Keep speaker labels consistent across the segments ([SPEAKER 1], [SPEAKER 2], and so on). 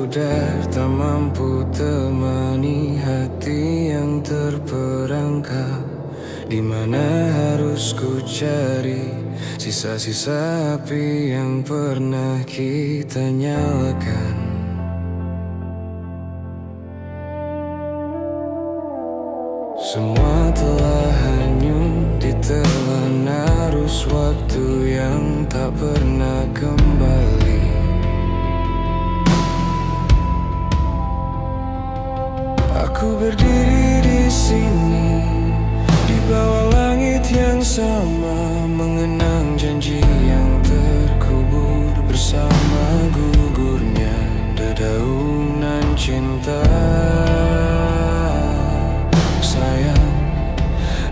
[SPEAKER 1] pudar, tak mampu temani hati yang terperangkap. Di mana harus ku cari sisa-sisa api yang pernah kita nyalakan. Semua telah hanyut ditelan arus waktu yang tak pernah kembali. Aku berdiri di sini di bawah langit yang sama, mengenang janji yang terkubur bersama gugurnya dedaunan cinta. Sayang,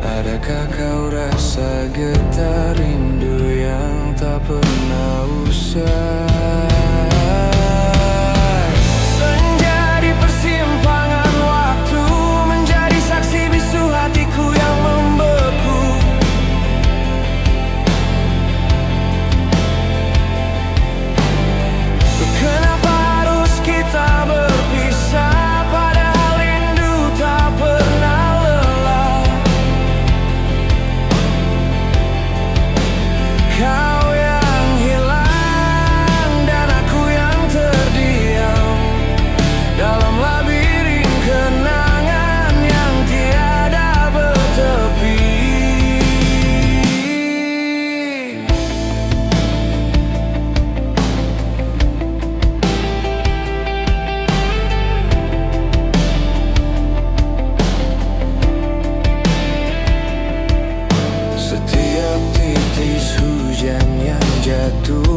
[SPEAKER 1] adakah kau rasa getar rindu yang tak pernah usai?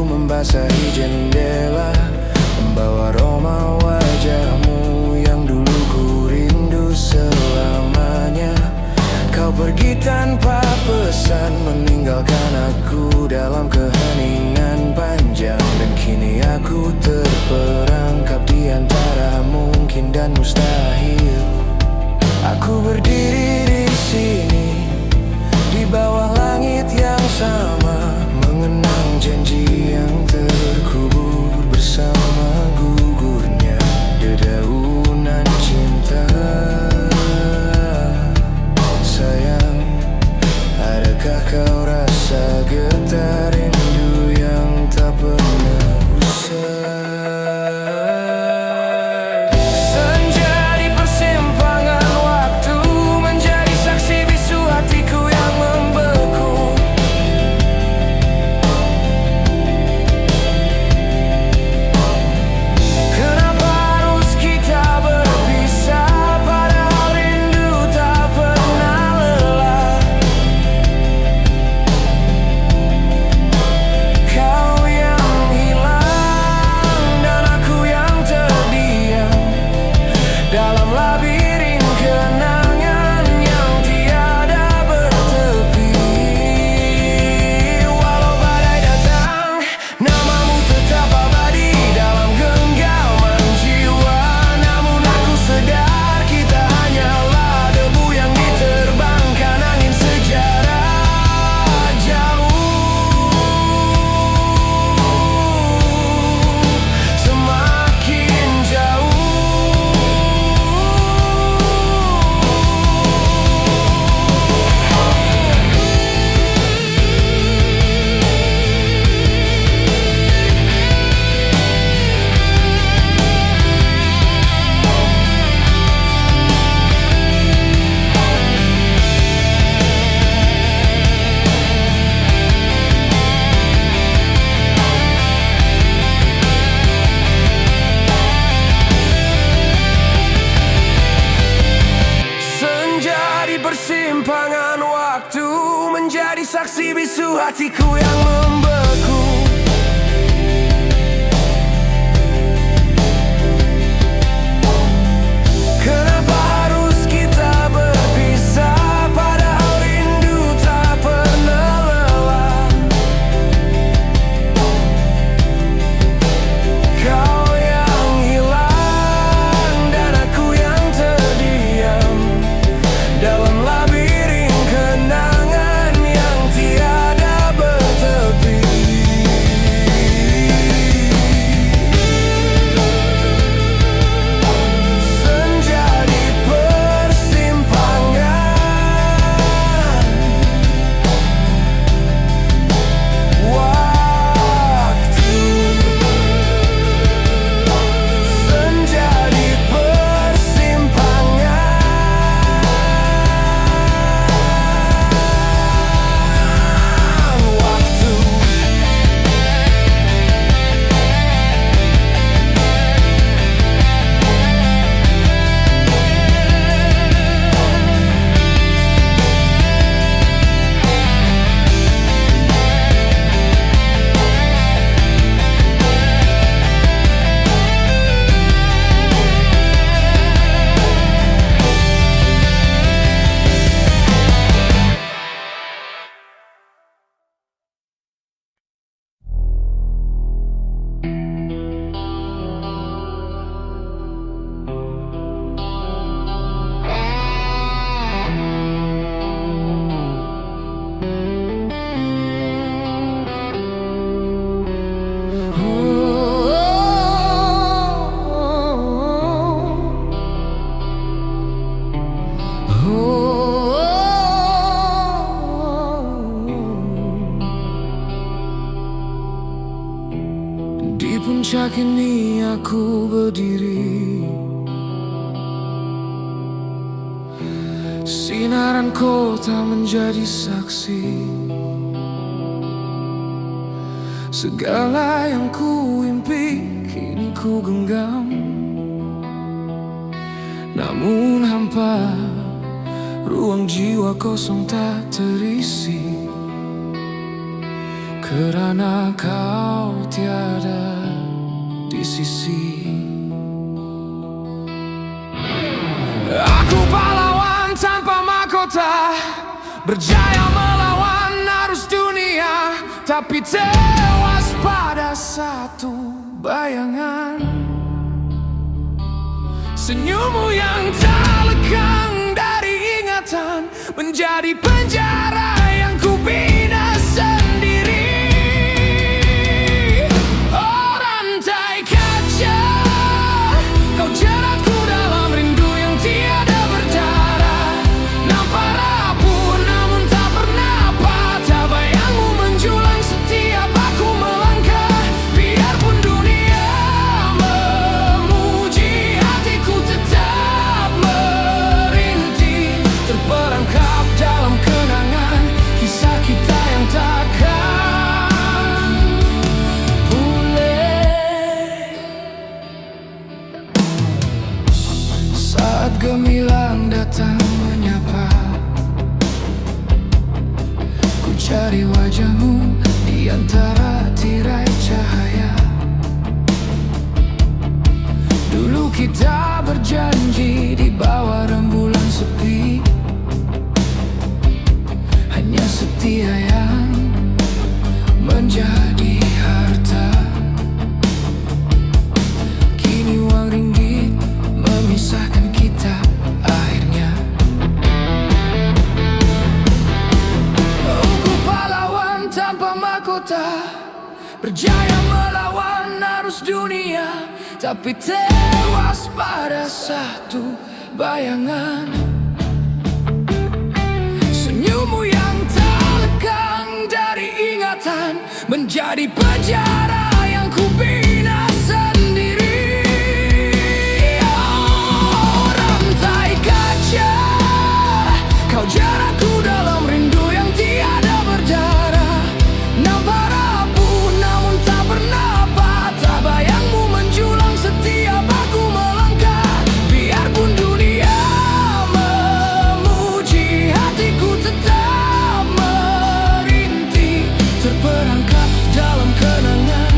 [SPEAKER 1] Membasahi jendela, membawa aroma wajahmu yang dulu ku rindu selamanya. Kau pergi tanpa pesan, meninggalkan aku dalam keheningan panjang. Dan kini aku terperangkap di antara mungkin dan mustahil. Aku berdiri di sini di bawah langit yang sama, mengenang janji yang terkubur bersama gugurnya dedaunan cinta. Sayang, adakah kau rasa getar rindu yang tak pernah usai? Persimpangan waktu menjadi saksi bisu hatiku yang membeku. Kenapa harus kita berpisah, padahal rindu tak pernah lelah. Kau yang hilang dan aku yang terdiam dalam labirin kenangan yang tiada bertepi. puncak ini aku berdiri, sinaran kota menjadi saksi. Segala yang ku impi kini ku genggam, namun hampa, ruang jiwa kosong tak terisi, kerana kau tiada di sisi. Aku pahlawan tanpa mahkota, berjaya melawan arus dunia, tapi tewas pada satu bayangan. Senyummu yang tak lekang dari ingatan menjadi penjara yang ku bina sendiri. Oh rantai kaca, kau jeratku dalam rindu yang tiada berdarah. Nampak rapuh namun tak pernah patah, bayangmu menjulang setiap aku melangkah. Biarpun dunia memuji, hatiku tetap merintih, terperangkap dalam kenangan kisah kita yang takkan pulih. Saat gemilang datang menyapa, ku cari wajahmu di antara tirai cahaya. Dulu kita berjanji di bawah rembulan sepi, hanya setia yang menjadi harta. Kini uang ringgit memisahkan kita akhirnya. Oh ku pahlawan tanpa mahkota, berjaya melawan arus dunia, tapi tewas pada satu bayangan. Senyummu yang tak lekang dari ingatan menjadi penjara yang ku bina sendiri. Oh rantai kaca, kau jeratku dalam rindu yang tiada berdarah. Nampak rapuh namun tak pernah patah, bayangmu menjulang setiap aku melangkah. Biarpun dunia memuji, hatiku tetap merintih, terperangkap dalam kenangan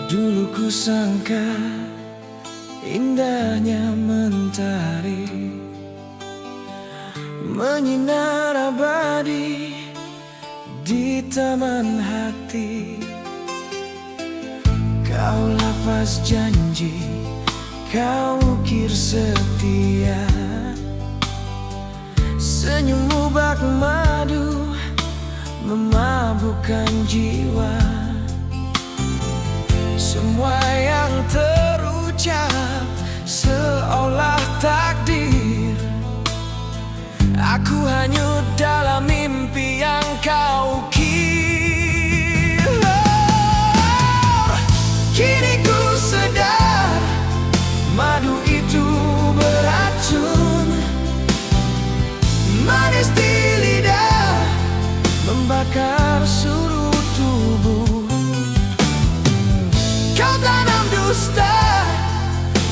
[SPEAKER 1] Dulu ku sangka indahnya mentari menyinar abadi di taman hati. Kau lafaz janji, kau ukir setia, senyummu bak madu memabukkan jiwa. Semua yang terucap seolah takdir. Aku hanyut dalam mimpi yang kau ukir. Kini ku sadar madu itu beracun, manis di lidah membakar seluruh tubuh. Kau tanam dusta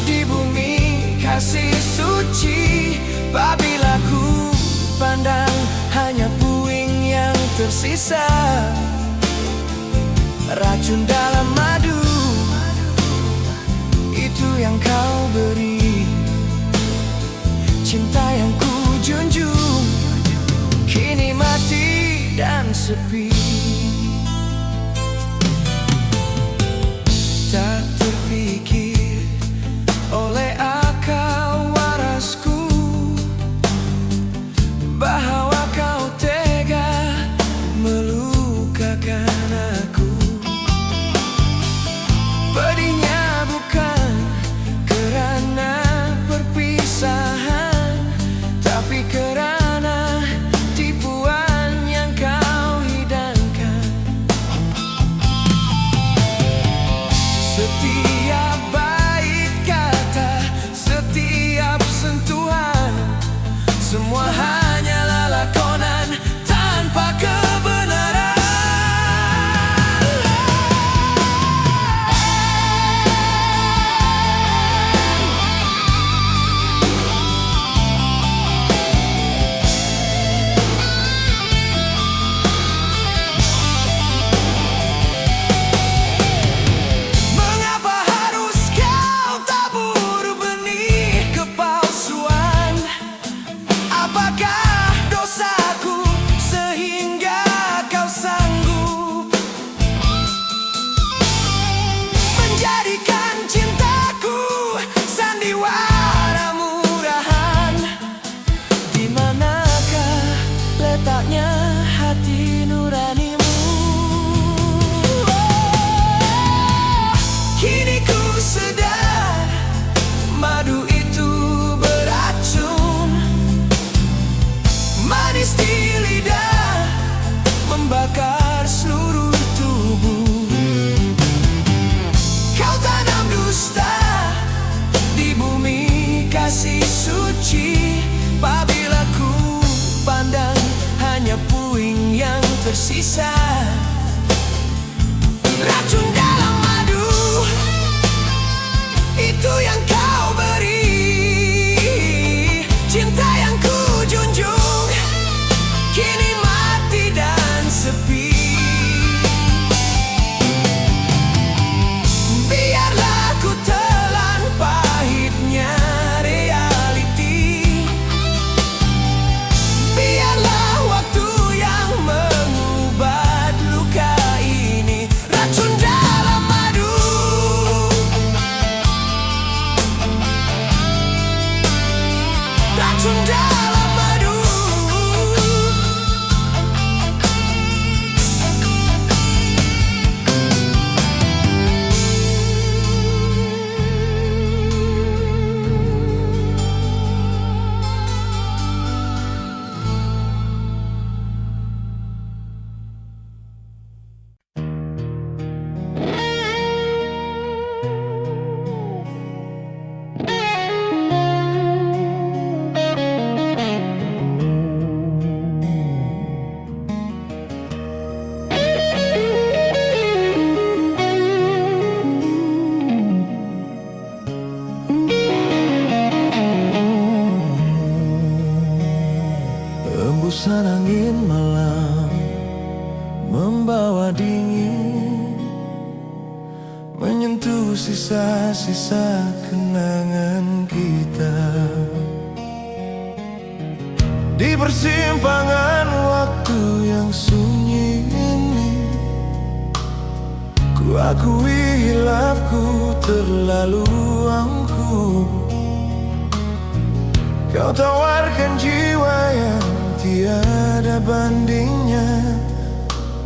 [SPEAKER 1] di bumi kasih suci. Apabila ku pandang hanya puing yang tersisa, racun dalam madu itu yang kau beri. Cinta yang ku junjung kini mati dan sepi. Tak terpikir oleh akal warasku bahwa kau tega melukakan aku. Pedihnya bukan kerana perpisahan, tapi kerana tipuan yang kau hidangkan. Setiap bait kata, setiap sentuhan, semua hanyalah lakonan tanpa kebenaran. Mengapa harus kau tabur benih kepalsuan? Apakah dosaku sehingga kau sanggup menjadikan cintaku sandiwara murahan? Di manakah letaknya hati nuranimu? Kini ku sadar madu itu beracun, manis di lidah membakar seluruh tubuh. Kau tanam dusta di bumi kasih suci. Apabila ku pandang hanya puing yang tersisa, racun dalam madu itu yang kau beri. Cinta yang ku junjung kini mati dan sepi. Biarlah ku telan pahitnya reality. Biarlah waktu yang mengubat luka ini. Racun dalam untuk sisa-sisa kenangan kita. Di persimpangan waktu yang sunyi ini, ku akui hilafku terlalu angkuh. Kau tawarkan jiwa yang tiada bandingnya,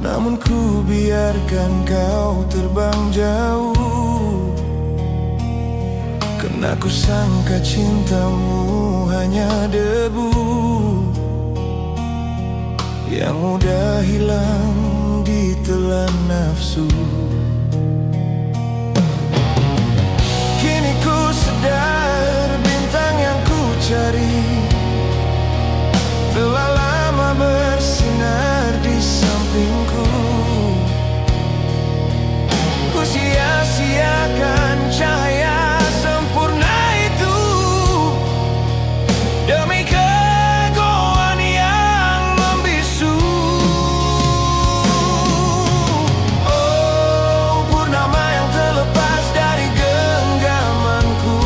[SPEAKER 1] namun ku biarkan kau terbang jauh. Karena ku sangka cintamu hanya debu yang mudah hilang ditelan nafsu. Kini ku sadar bintang yang ku cari telah lama bersinar di sampingku. Ku sia-siakan cahaya sempurna itu demi kegoan yang membisu. Oh, purnama yang terlepas dari genggamanku,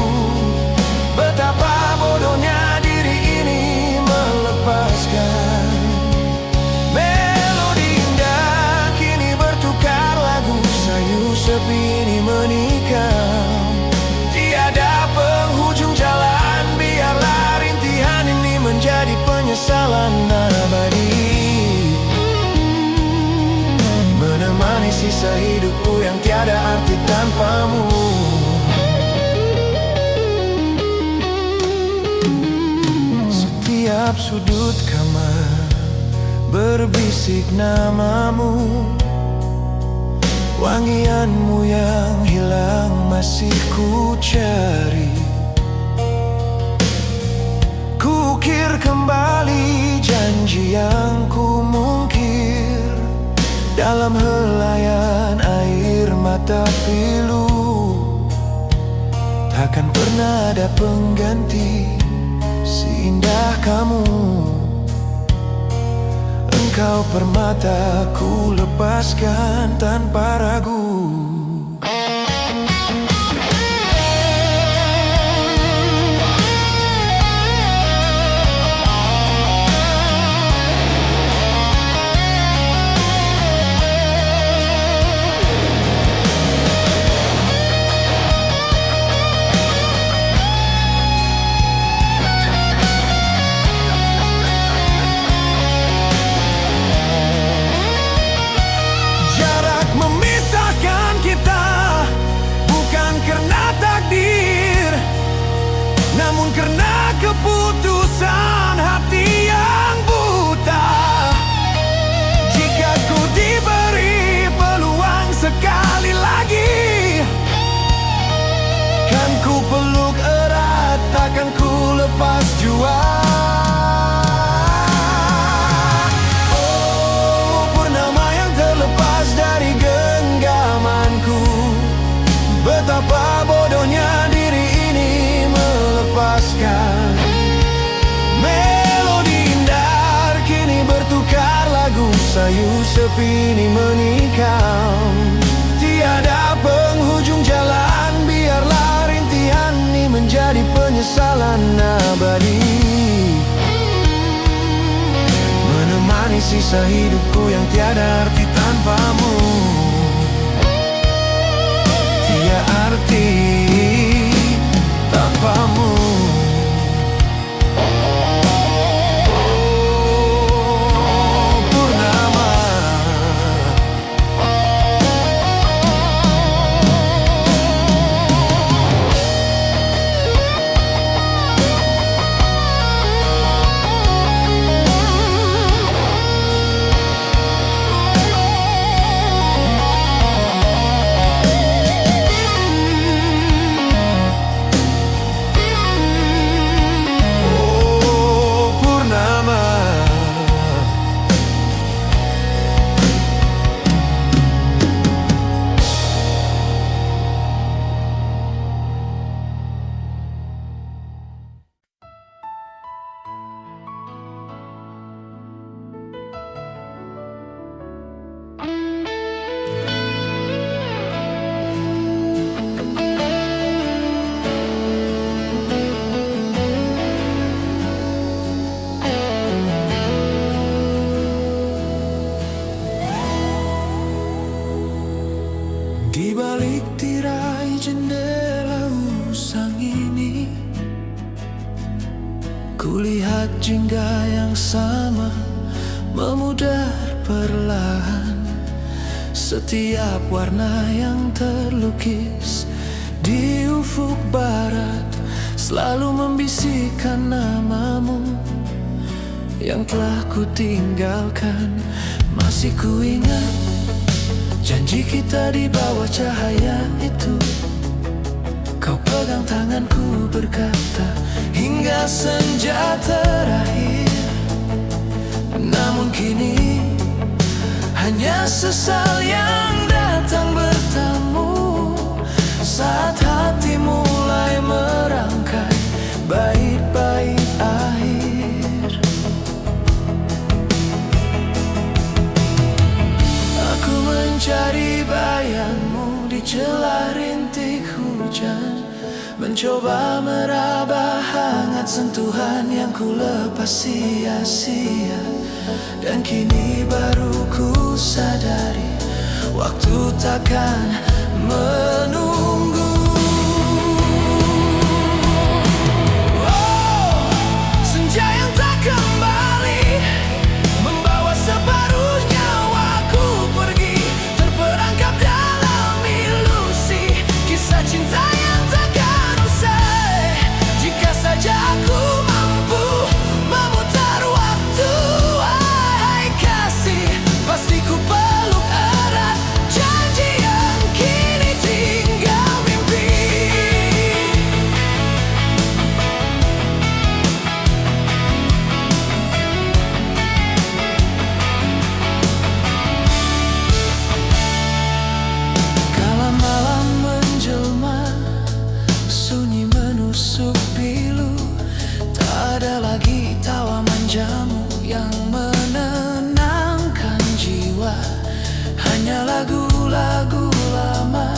[SPEAKER 1] betapa bodohnya diri ini melepaskan. Melodi indah kini bertukar lagu, sayu sepi ini menikam. Tiada penghujung jalan, biarlah rintihan ini menjadi penyesalan abadi, menemani sisa hidupku yang tiada arti tanpamu. Setiap sudut kamar berbisik namamu, wangianmu yang hilang masih ku cari. Ku ukir kembali janji yang ku mungkir dalam helaian air mata pilu. Takkan pernah ada pengganti seindah kamu. Engkau permata ku lepaskan tanpa ragu. Namun karena keputusan hati yang buta, jika ku diberi peluang sekali lagi, kan ku peluk erat, takkan ku lepas jua. Oh, purnama yang terlepas dari genggamanku, betapa bodohnya diri ini melepaskan. Melodi indah kini bertukar lagu, sayu sepi ini menikam. Tiada penghujung jalan, biarlah rintihan ini menjadi penyesalan abadi, menemani sisa hidupku yang tiada arti tanpamu. Tiada arti tanpamu. Oh, purnama. jingga yang sama memudar perlahan. Setiap warna yang terlukis di ufuk barat selalu membisikkan namamu yang telah ku tinggalkan. Masih ku ingat janji kita di bawah cahaya itu. Kau pegang tanganku berkata hingga senja terakhir. Namun kini hanya sesal yang datang bertamu saat hati mulai merangkai bait-bait akhir. Aku mencari bayangmu di celah rintik hujan, mencoba meraba hangat sentuhan yang ku lepas sia-sia. Dan kini baru ku sadari waktu takkan menunggu. Oh, senja yang tak kembali membawa separuh nyawaku pergi, terperangkap dalam ilusi kisah cinta yang takkan usai. Jika saja aku mampu memutar waktu, wahai kasih, pasti ku peluk erat janji yang kini tinggal mimpi. Kala malam menjelma, sunyi menusuk pilu, tak ada lagi tawa manjamu yang menenangkan jiwa. Hanya lagu-lagu lama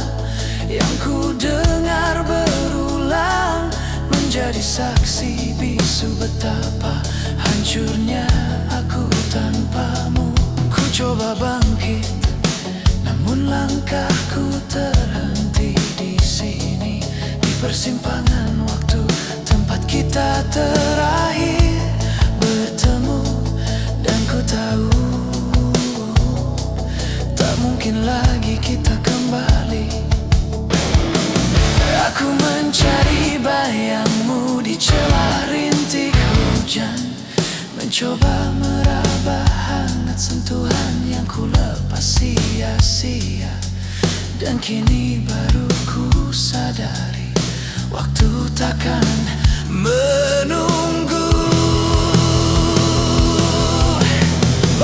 [SPEAKER 1] yang ku dengar berulang menjadi saksi bisu betapa hancurnya aku tanpamu. Ku coba bangkit, namun langkahku terhenti di sini, di persimpangan waktu, tempat kita terakhir bertemu. Dan ku tahu tak mungkin lagi kita kembali. Aku mencari bayangmu di celah rintik hujan, mencoba meraba hangat sentuhan yang ku lepas sia-sia. Dan kini baru ku sadari waktu takkan menunggu.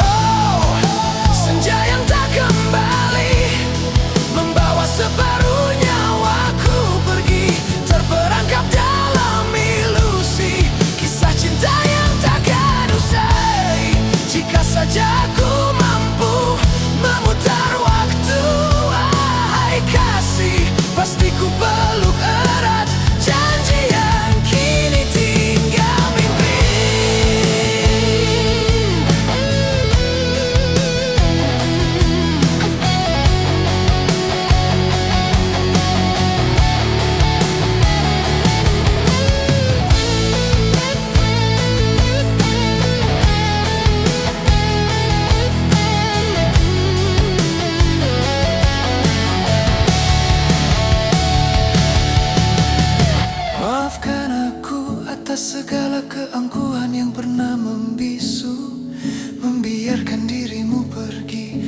[SPEAKER 1] Oh, senja yang tak kembali membawa separuh nyawaku pergi, terperangkap dalam ilusi kisah cinta yang takkan usai. Jika saja aku mampu memutar waktu, wahai kasih, pasti ku peluk erat janji yang kini tinggal mimpi. Maafkan aku atas segala keangkuhan yang pernah membisu, membiarkan dirimu pergi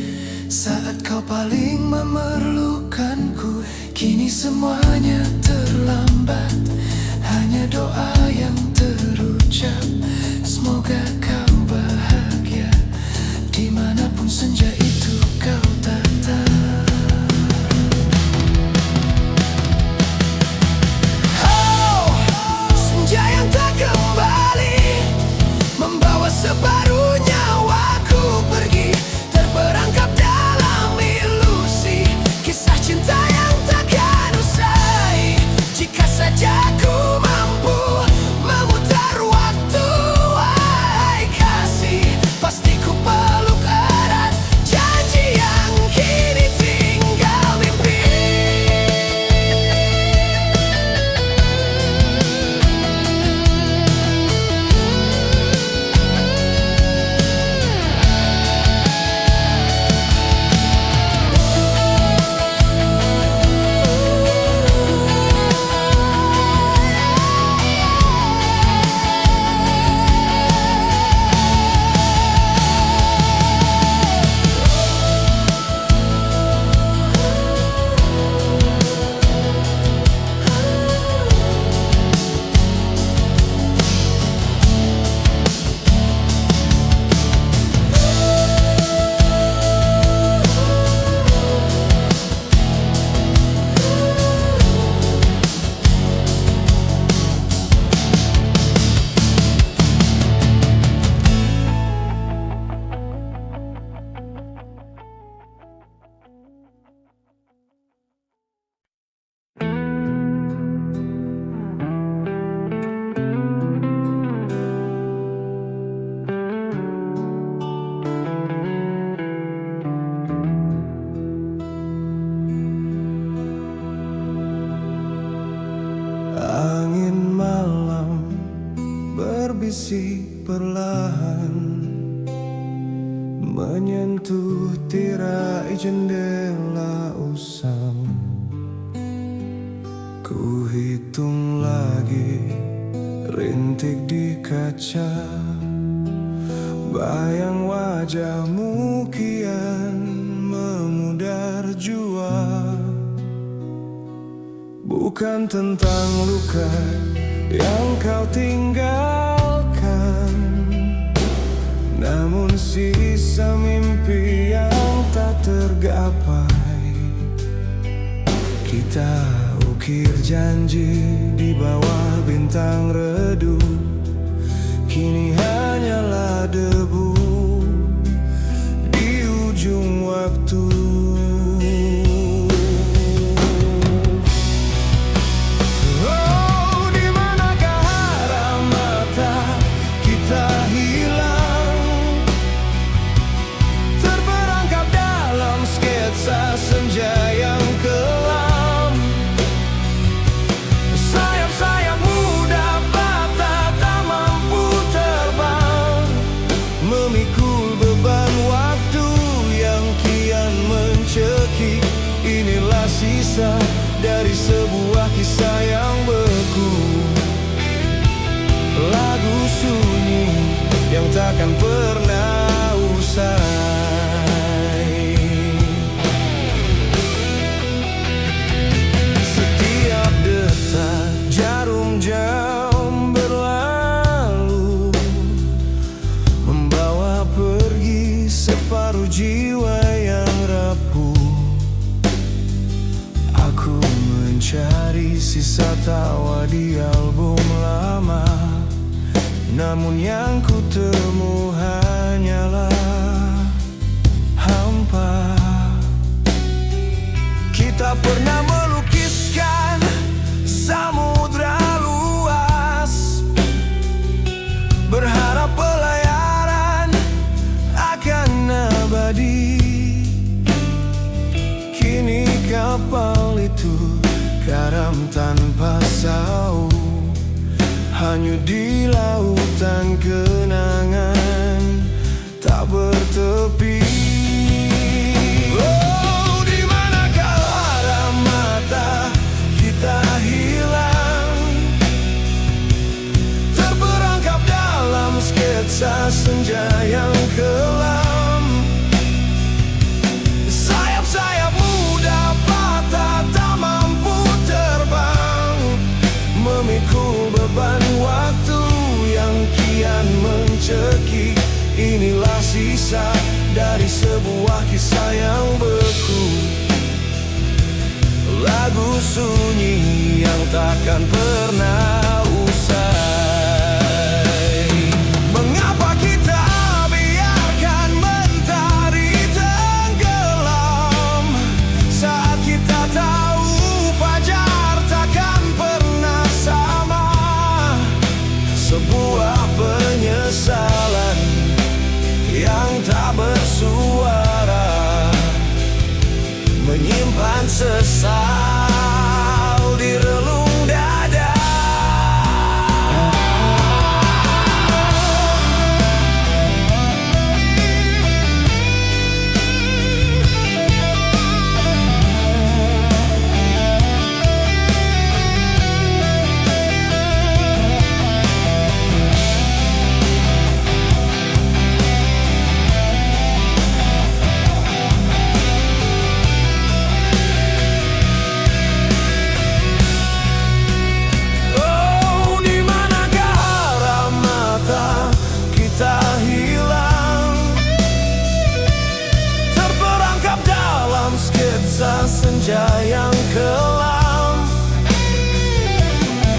[SPEAKER 1] saat kau paling memerlukanku. Kini semuanya terlambat, hanya doa yang terucap. Semoga kau bahagia dimanapun senja itu kau tatap. Yang tak kembali membawa separuh nyawaku pergi, terperangkap dalam ilusi kisah cinta yang takkan usai. Jika saja ku mampu memutar waktu, wahai Angin malam berbisik perlahan menyentuh tirai jendela usang. Ku hitung lagi rintik di kaca, bayang wajahmu kian memudar jua. Bukan tentang luka yang kau tinggalkan, namun sisa mimpi yang tak tergapai. Kita ukir janji di bawah bintang redup, kini hanyalah debu di ujung waktu. Senja yang kelam, sayap-sayap muda patah tak mampu terbang, memikul beban waktu yang kian mencekik. Inilah sisa dari sebuah kisah yang beku, lagu sunyi yang takkan pernah usai. Jarum jam berlalu, membawa pergi separuh jiwa yang rapuh. Aku mencari sisa tawa di album lama, namun yang ku temu hanyalah hampa. Kita pernah melukiskan samudra luas, berharap pelayaran akan abadi. Kini kapal itu karam tanpa sau, hanyut di lautan kenangan tak bertepi. Senja yang kelam, sayap-sayap muda patah tak mampu terbang, memikul beban waktu yang kian mencekik. Inilah sisa dari sebuah kisah yang beku, lagu sunyi yang takkan pernah usai. Sebuah penyesalan yang tak bersuara, menyimpan sesal di relung dada. Senja yang kelam,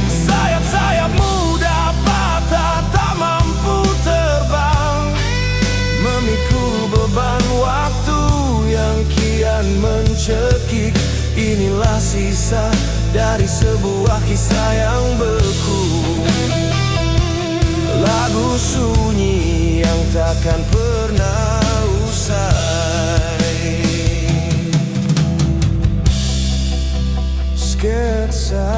[SPEAKER 1] sayap-sayap muda patah tak mampu terbang, memikul beban waktu yang kian mencekik. Inilah sisa dari sebuah kisah yang beku, lagu sunyi yang takkan pernah usai. Sketsa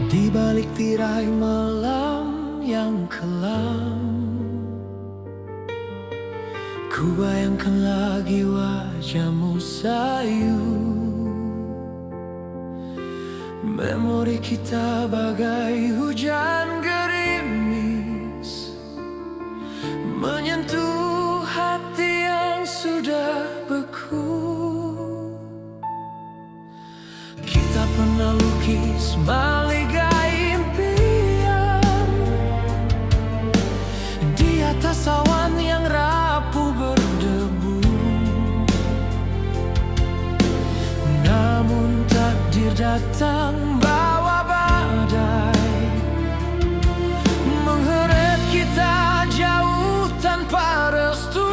[SPEAKER 1] Di balik tirai malam yang kelam, ku bayangkan lagi wajahmu sayu. Memori kita bagai hujan gerimis, menyentuh hati yang sudah beku. Kita pernah lukis maligai impian di atas awan yang rapuh berdebu. Namun takdir datang bawa badai, mengheret kita jauh tanpa restu.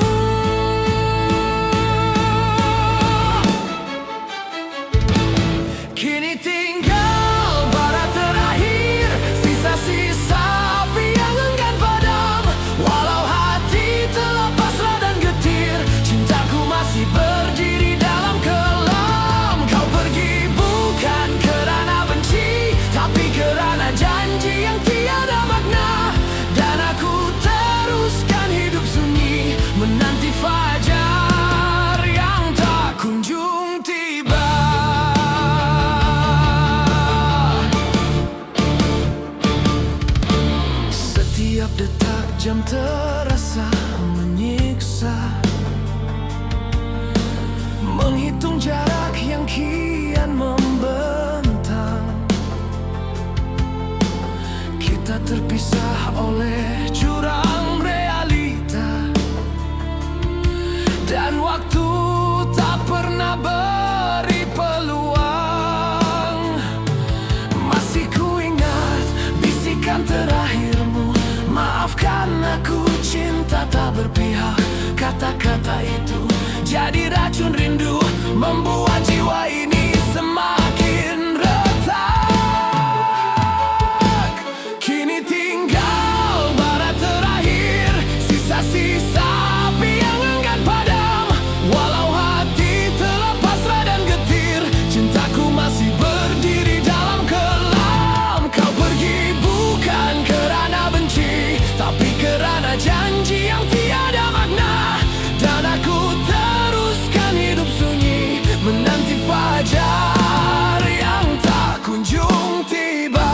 [SPEAKER 1] Kini tinggal bara terakhir, sisa-sisa api yang enggan padam. Walau hati telah pasrah dan getir, cintaku masih berdiri dalam kelam. Kau pergi bukan kerana benci, tapi kerana janji yang tiada makna. Dan aku teruskan hidup sunyi, menanti fajar yang tak kunjung tiba. Setiap detak jam terasa menyiksa, menghitung jarak yang kian membentang. Kita terpisah oleh jurang realita, dan waktu tak pernah beri peluang. Masih ku ingat bisikan terakhirmu, maafkan aku, cinta tak berpihak. Kata-kata itu jadi racun rindu, membuat jiwa ini semakin retak. Kini tinggal bara terakhir, sisa-sisa api yang enggan padam. Walau hati telah pasrah dan getir, cintaku masih berdiri dalam kelam. Kau pergi bukan kerana benci, tapi kerana janji yang tiada makna. Dan aku teruskan hidup sunyi, menanti fajar yang tak kunjung tiba.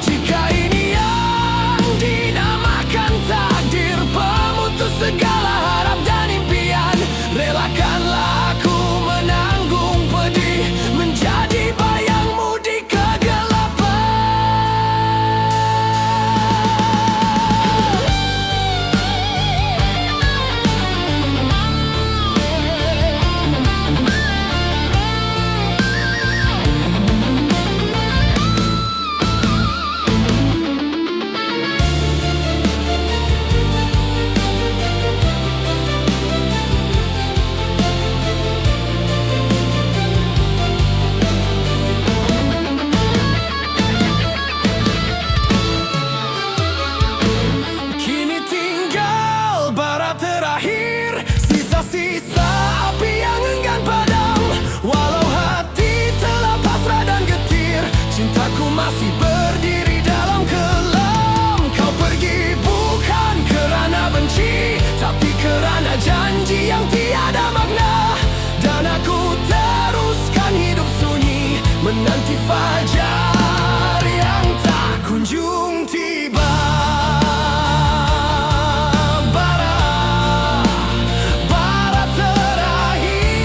[SPEAKER 1] Jika ini yang dinamakan takdir, pemutus segala harap dan impian, relakanlah aku menanggung pedih, menjadi bayangmu di kegelapan. Kini tinggal bara terakhir, sisa-sisa api yang enggan padam. Walau hati telah pasrah dan getir, cintaku masih berdiri dalam kelam. Kau pergi bukan kerana benci, tapi kerana janji yang tiada makna. Dan aku teruskan hidup sunyi, menanti fajar yang tak kunjung tiba. Bara terakhir.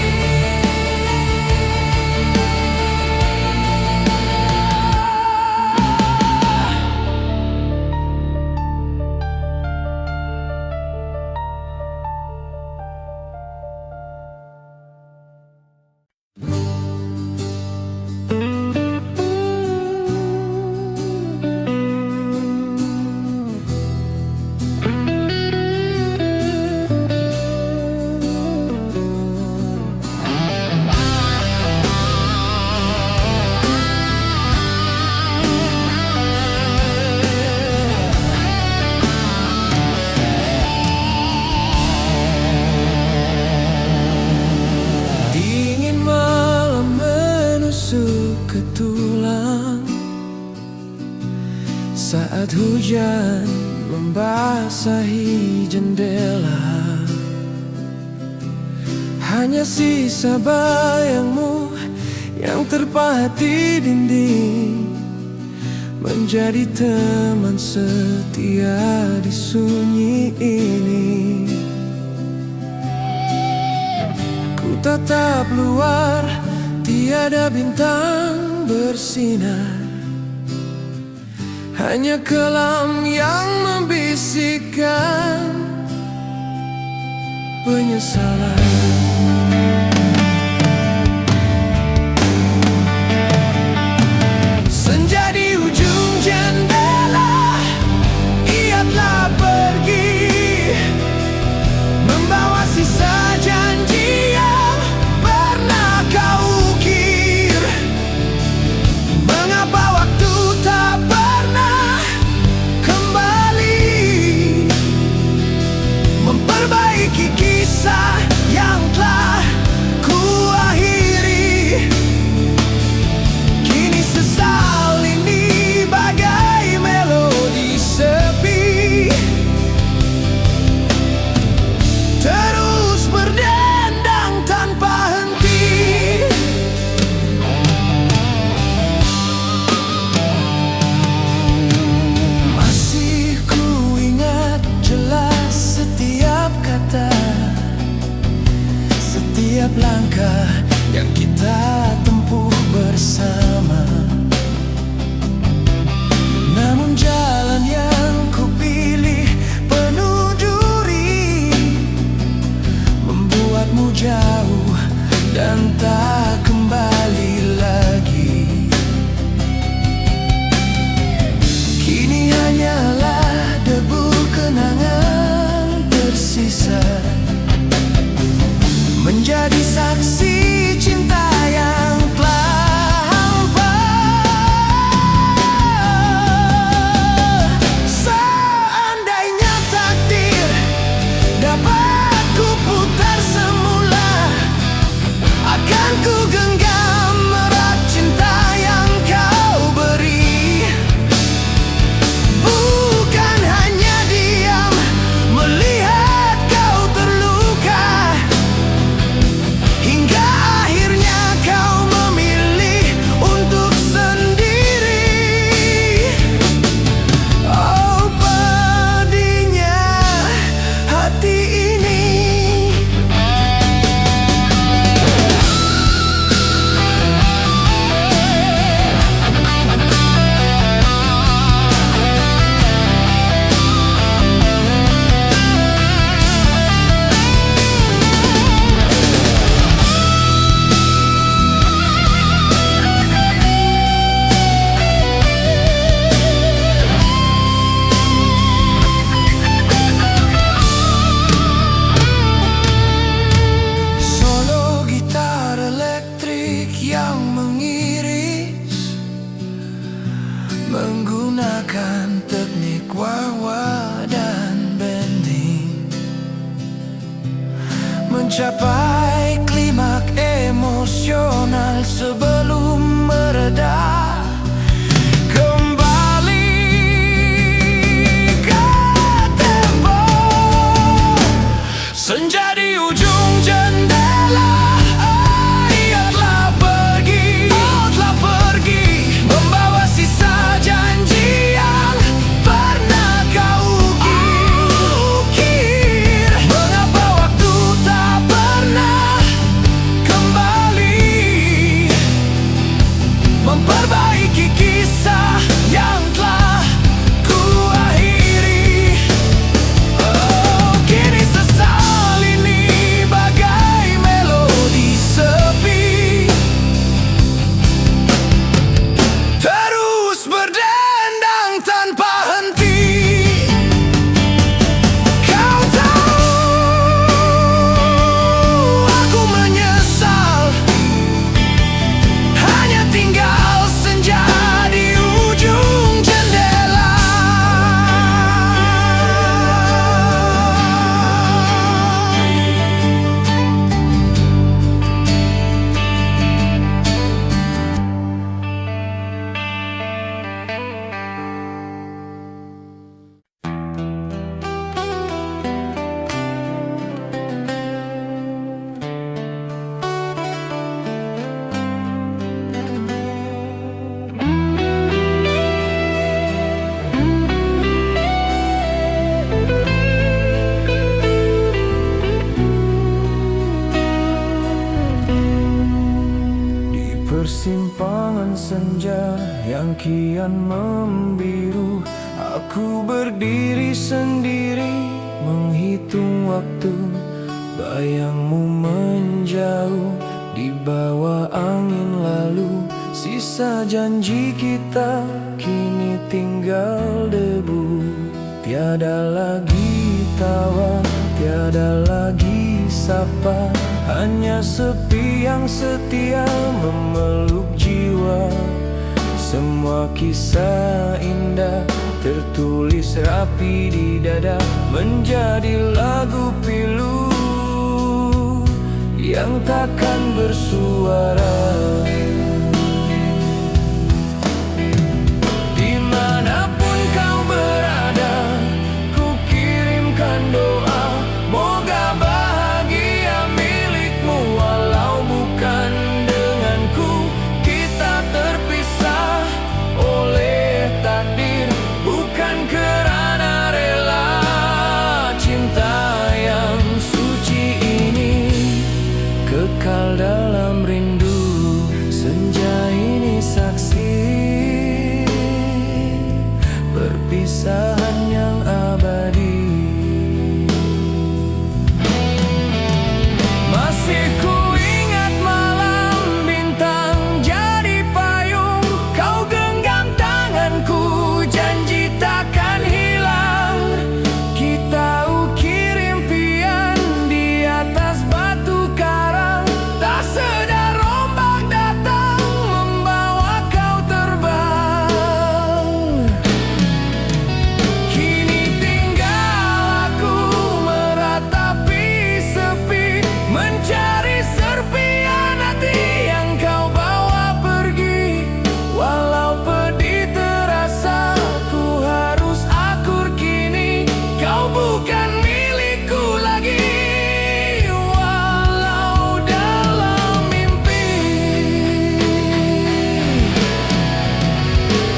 [SPEAKER 1] Saat hujan membasahi jendela, hanya sisa bayangmu yang terpahat di dinding, menjadi teman setia di sunyi ini. Ku tatap luar, tiada bintang bersinar, hanya kelam yang membisikkan penyesalan. Senja di ujung jendela, ia telah pergi, membawa sisa janji yang pernah kau ukir. Mengapa waktu tak pernah kembali memperbaiki kisah yang telah ku akhiri? Kini sesal ini bagai melodi sepi, terus berdendang tanpa henti. Masih ku ingat jelas setiap kata, setiap langkah yang kita tempuh bersama. Namun jalan yang ku pilih penuh duri, membuatmu jauh dan tak kembali lagi. Kini hanyalah debu kenangan tersisa, menjadi saksi cinta yang telah hampa. Seandainya takdir dapat ku putar semula, akan ku genggam erat cinta yang kau beri. Bukan hanya diam melihat kau terluka, hingga akhirnya kau memilih untuk sendiri. Oh, pedihnya hati ini. Solo gitar elektrik yang mengiris, menggunakan teknik wah-wah dan bending, mencapai klimak emosional sebelum mereda. Kembali ke tempo, senja di ujung jendela, ia telah pergi, membawa sisa janji yang pernah kau ukir. Mengapa waktu tak pernah ruangan senja yang kian membiru. Aku berdiri sendiri menghitung waktu, bayangmu menjauh di bawah angin lalu. Sisa janji kita kini tinggal debu. Tiada lagi tawa, tiada lagi sapa, hanya sepi yang setia memeluk jiwa. Semua kisah indah tertulis rapi di dada, menjadi lagu pilu yang takkan bersuara. Dimanapun kau berada, ku kirimkan doa, moga bahagia milikmu. Walau bukan denganku, kita terpisah oleh takdir, bukan kerana rela. Cinta yang suci ini kekal dalam rindu, senja ini saksi perpisahan yang abadi. Masih ku ingat malam bintang jadi payung, kau genggam tanganku, janji takkan hilang. Kita ukir impian di atas batu karang, tak sedar ombak datang membawa kau terbang. Kini tinggal aku meratapi sepi, mencari serpihan hati yang kau bawa pergi. Walau pedih terasa, ku harus akur kini, kau bukan milikku lagi. Walau dalam mimpi,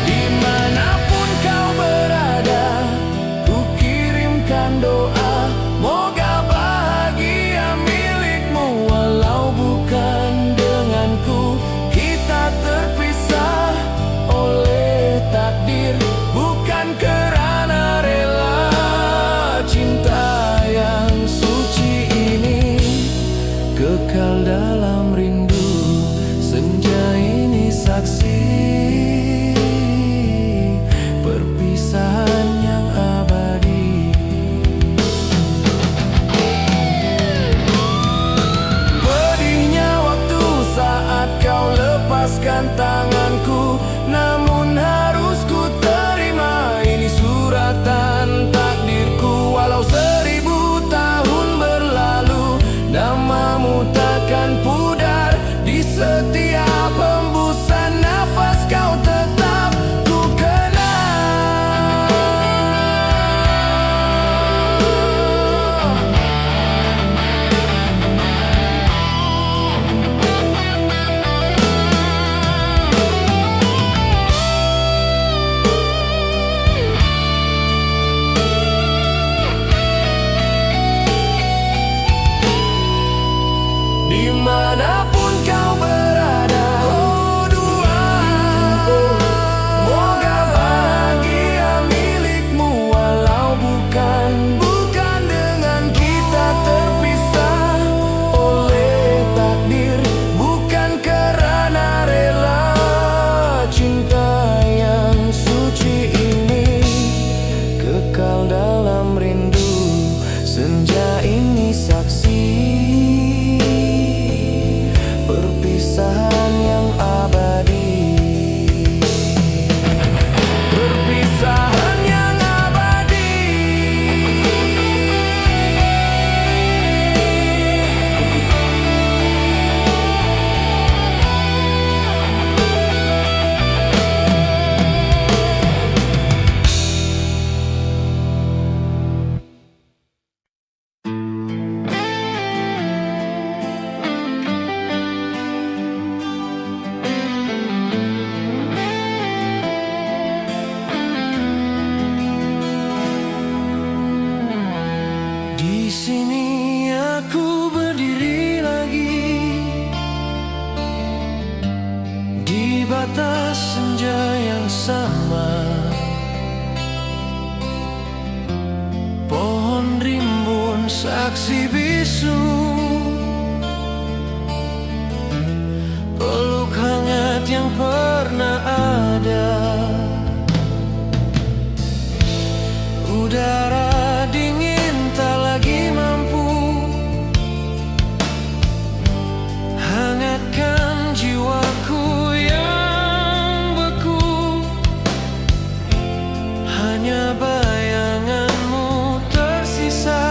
[SPEAKER 1] dimanapun kau berada, ku kirimkan doa, moga bahagia milikmu. Walau bukan denganku, kita terpisah oleh takdir, bukan kerana rela. Cinta yang suci ini kekal dalam rindu, senja ini saksi perpisahan yang abadi. Pedihnya waktu saat kau lepaskan tanganku, namun harus ku terima, ini suratan takdirku. Walau 1000 tahun berlalu, namamu takkan pudar di setiap hembusan nafas, kau tetap ku kenal. Dimanapun kau berada, oh dua, moga bahagia milikmu. Walau bukan dengan kita terpisah oleh takdir, bukan kerana rela. Cinta yang suci ini kekal dalam rindu, senja ini saksi perpisahan yang abadi. Perpisahan yang abadi. Di sini aku berdiri lagi di batas senja yang sama, pohon rimbun saksi bisu, peluk hangat yang pernah ada, udara dingin tak lagi mampu hangatkan jiwaku yang beku. Hanya bayanganmu tersisa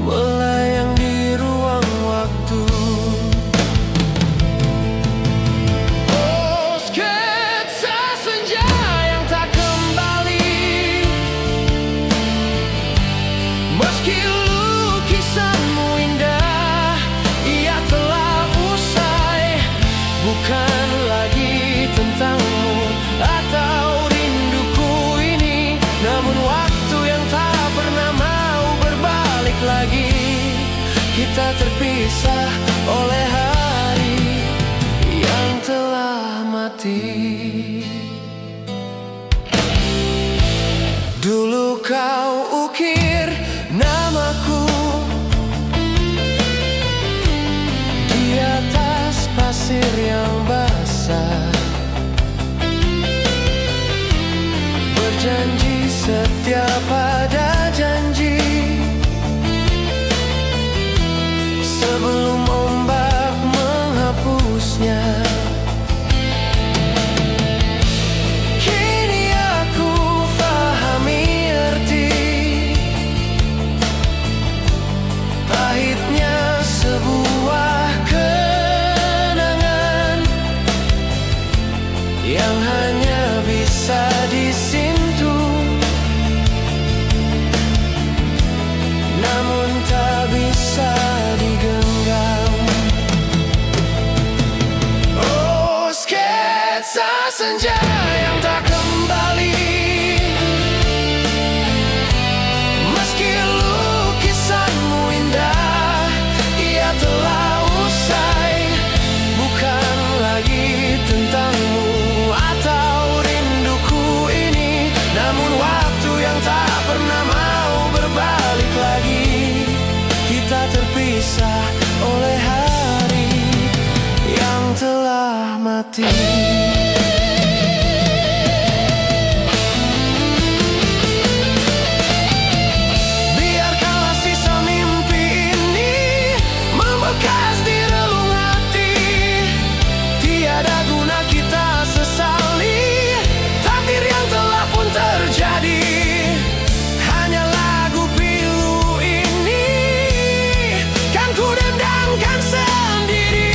[SPEAKER 1] melayang di ruang waktu. Oh, sketsa senja yang tak kembali, meski lukisanmu indah, ia telah usai. Bukan lagi tentangmu atau rinduku ini, namun waktu yang tak pernah mau berbalik lagi. Kita terpisah oleh hari yang telah mati. Dulu kau ukir namaku di atas pasir yang basah, berjanji setia pada janji sebelum ombak menghapusnya. Kini aku pahami arti pahitnya sebuah kenangan yang hanya bisa disentuh, namun tak bisa digenggam. Oh, sketsa senja yang tak kembali, meski lukisanmu indah, ia telah usai. Bukan lagi tentangmu atau rinduku ini, namun waktu yang tak pernah mau berbalik lagi. Kita terpisah oleh hari yang telah mati. Biarkanlah sisa mimpi ini membekas di relung hati. Tiada guna kita sesali takdir yang telah pun terjadi. Hanya lagu pilu ini kan ku dendangkan sendiri.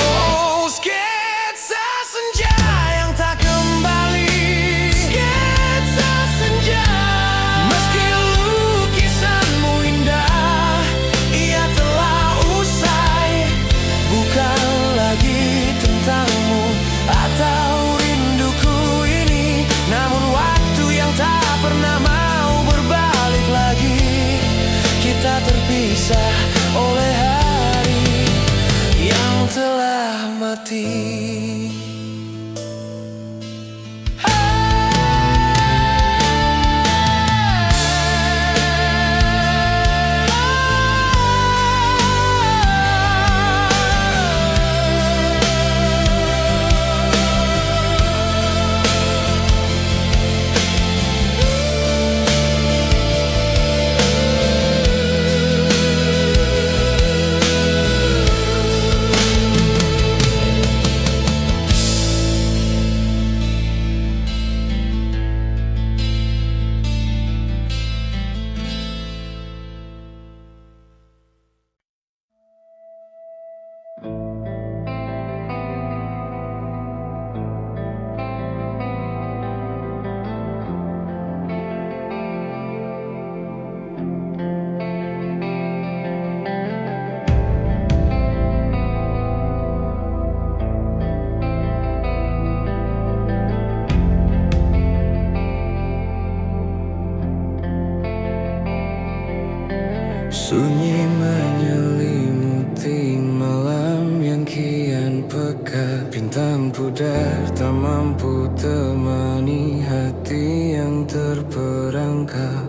[SPEAKER 1] Oh, sketsa senja yang tak kembali, sketsa senja, meski lukisanmu indah, ia telah usai. Bukan lagi tentangmu atau rinduku ini, namun waktu yang tak pernah mau berbalik lagi. Kita terpisah oleh hari yang telah mati. Sunyi menyelimuti malam yang kian pekat. Bintang pudar tak mampu temani hati yang terperangkap.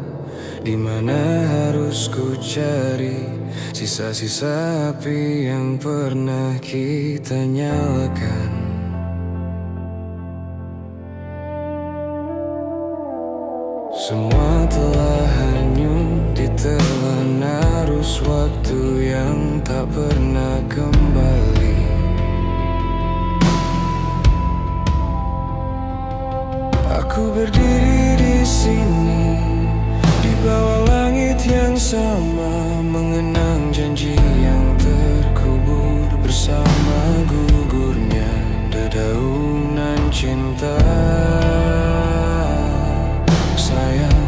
[SPEAKER 1] Di mana harus ku cari sisa-sisa api yang pernah kita nyalakan. Semua telah hanyut ditelan arus waktu yang tak pernah kembali. Aku berdiri di sini di bawah langit yang sama, mengenang janji yang terkubur bersama gugurnya dedaunan cinta. Sayang,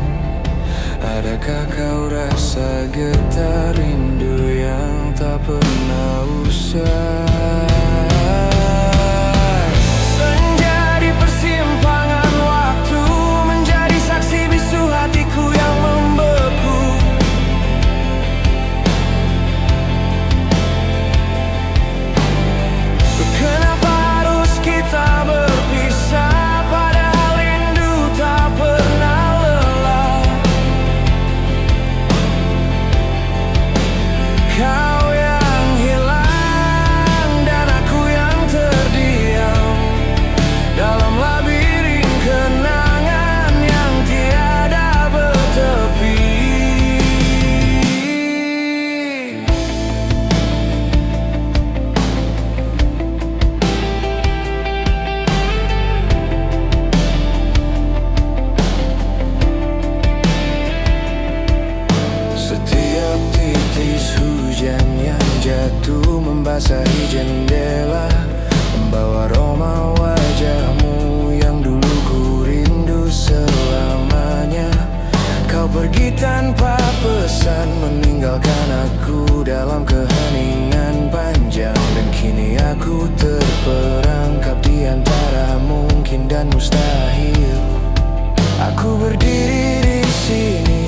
[SPEAKER 1] adakah kau rasa getar rindu yang tak pernah usai? Senja di persimpangan waktu menjadi saksi bisu hatiku yang membeku. Kenapa harus kita berpisah, padahal rindu tak pernah lelah. Kau yang hilang dan aku yang terdiam dalam labirin kenangan yang tiada bertepi. Setiap titis hujan yang jatuh membasahi jendela, membawa aroma wajahmu yang dulu ku rindu selamanya. Kau pergi tanpa pesan, meninggalkan aku dalam keheningan panjang. Dan kini aku terperangkap di antara mungkin dan mustahil. Aku berdiri di sini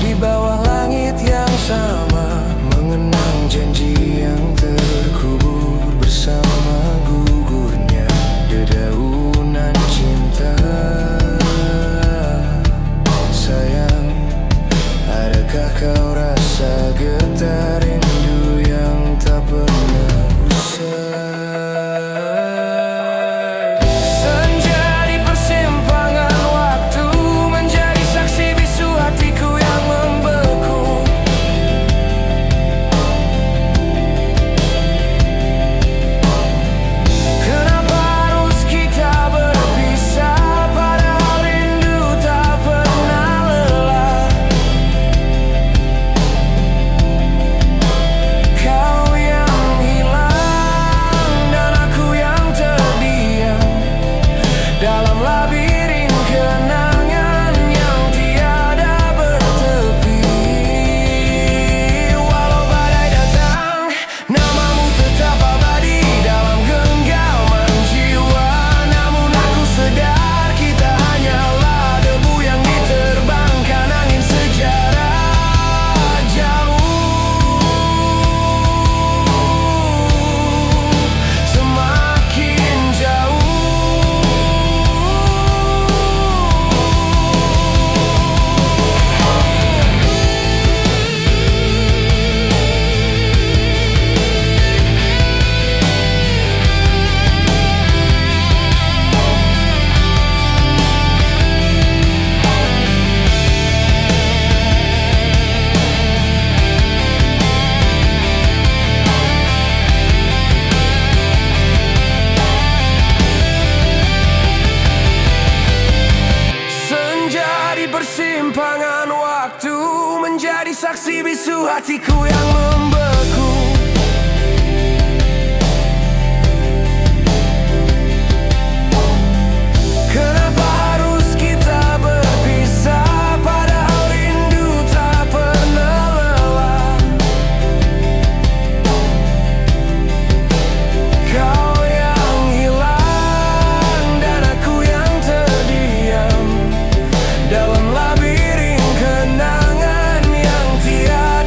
[SPEAKER 1] di bawah langit yang sama, mengenang janji yang terkubur bersama gugurnya dedaunan cinta. Sayang, adakah kau rasa getar rindu yang tak pernah usai? Senja di persimpangan waktu menjadi saksi bisu hatiku yang membeku. Kenapa harus kita berpisah, padahal rindu tak pernah lelah. Kau yang hilang dan aku yang terdiam dalam labirin kenangan yang tiada bertepi. Walau badai datang, namamu tetap abadi dalam genggaman jiwa. Namun aku sadar kita hanyalah debu yang diterbangkan angin sejarah jauh. Semakin jauh. Senja di persimpangan waktu menjadi saksi bisu hatiku yang membeku. Kenapa harus kita berpisah, padahal rindu tak pernah lelah. Kau yang hilang dan aku yang terdiam dalam labirin kenangan yang tiada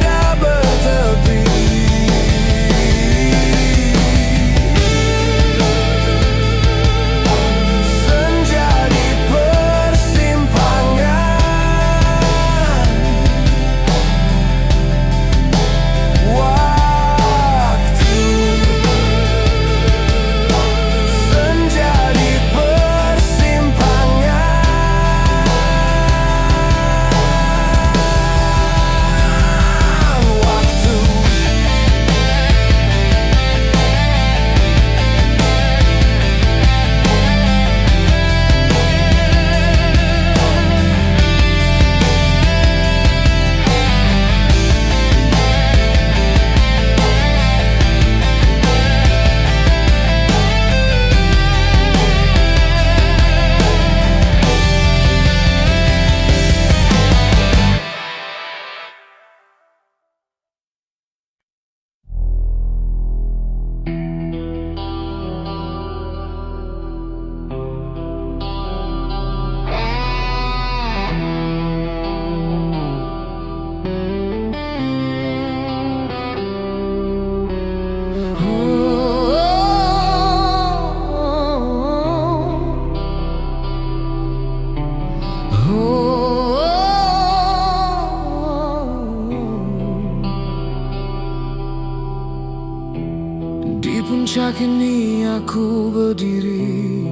[SPEAKER 1] puncak ini aku berdiri,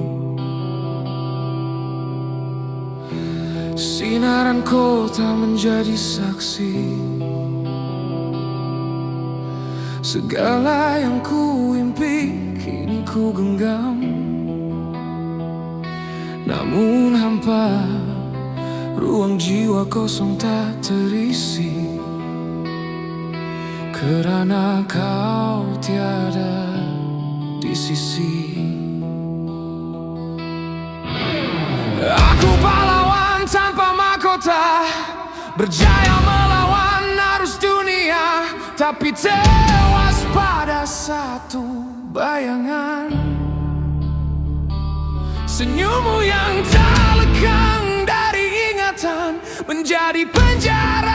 [SPEAKER 1] sinaran kota menjadi saksi. Segala yang ku impi kini ku genggam, namun hampa, ruang jiwa kosong tak terisi, karena kau tiada di sisi. Aku pahlawan tanpa mahkota, berjaya melawan arus dunia, tapi tewas pada satu bayangan. Senyummu yang tak lekang dari ingatan menjadi penjara